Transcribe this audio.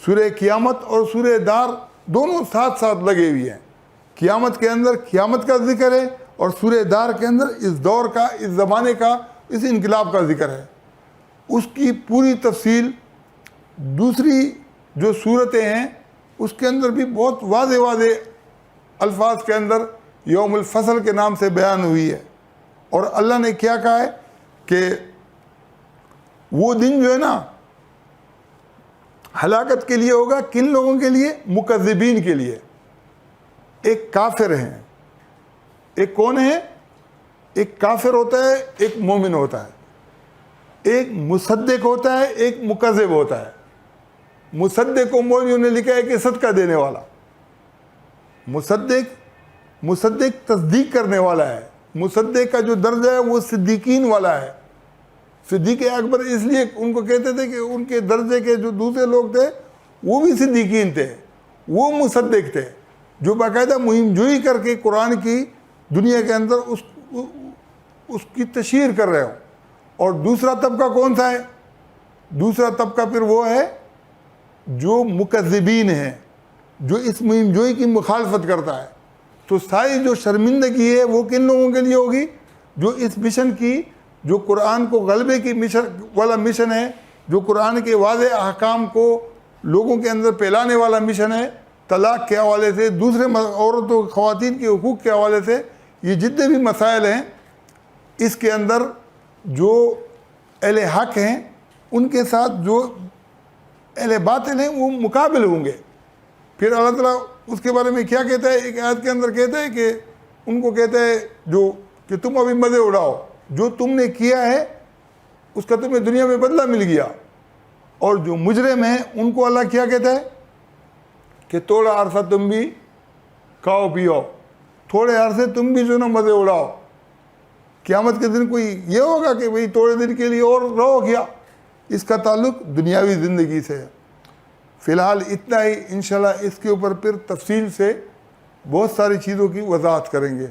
سورہ قیامت اور سورہ دار دونوں ساتھ ساتھ لگے ہوئے ہیں. قیامت کے اندر قیامت کا ذکر ہے اور سورہ دار کے اندر اس دور کا، اس زمانے کا، اس انقلاب کا ذکر ہے. اس کی پوری تفصیل دوسری جو صورتیں ہیں اس کے اندر بھی بہت واضح واضح الفاظ کے اندر یوم الفصل کے نام سے بیان ہوئی ہے. اور اللہ نے کیا کہا ہے کہ وہ دن جو ہے نا ہلاکت کے لیے ہوگا. کن لوگوں کے لیے؟ مکذبین کے لیے. ایک کافر ہیں، ایک کون ہے؟ ایک کافر ہوتا ہے، ایک مومن ہوتا ہے. ایک مصدق ہوتا ہے، ایک مکذب ہوتا ہے. مصدق کو مولویوں نے لکھا ہے کہ صدقہ دینے والا. مصدق تصدیق کرنے والا ہے. مصدق کا جو درجہ ہے وہ صدیقین والا ہے. صدیق اکبر اس لیے ان کو کہتے تھے کہ ان کے درجے کے جو دوسرے لوگ تھے وہ بھی صدیقین تھے، وہ مصدق تھے جو باقاعدہ مہم جوئی کر کے قرآن کی دنیا کے اندر اس کی تشہیر کر رہے ہوں. اور دوسرا طبقہ کون سا ہے؟ دوسرا طبقہ پھر وہ ہے جو مکذبین ہیں، جو اس مہم جوئی کی مخالفت کرتا ہے. تو ساری جو شرمندگی ہے وہ کن لوگوں کے لیے ہوگی؟ جو اس مشن کی، جو قرآن کو غلبے کی مشن ہے، جو قرآن کے واضح احکام کو لوگوں کے اندر پھیلانے والا مشن ہے. طلاق کے حوالے سے، دوسرے عورتوں خواتین کے حقوق کے حوالے سے، یہ جتنے بھی مسائل ہیں اس کے اندر جو اہل حق ہیں ان کے ساتھ جو اہل باطل ہیں وہ مقابل ہوں گے. پھر اللہ تعالیٰ اس کے بارے میں کیا کہتا ہے؟ ایک آیت کے اندر کہتا ہے کہ ان کو کہتا ہے کہ تم ابھی مزے اڑاؤ، جو تم نے کیا ہے اس کا تمہیں دنیا میں بدلہ مل گیا. اور جو مجرم ہیں ان کو اللہ کیا کہتا ہے کہ تھوڑا عرصہ تم بھی کھاؤ پیو، تھوڑے عرصے تم بھی جو نا مزے اڑاؤ. قیامت کے دن کوئی یہ ہوگا کہ بھئی تھوڑے دن کے لیے اور رہو کیا؟ اس کا تعلق دنیاوی زندگی سے ہے. فی الحال اتنا ہی. انشاءاللہ اس کے اوپر پھر تفصیل سے بہت ساری چیزوں کی وضاحت کریں گے.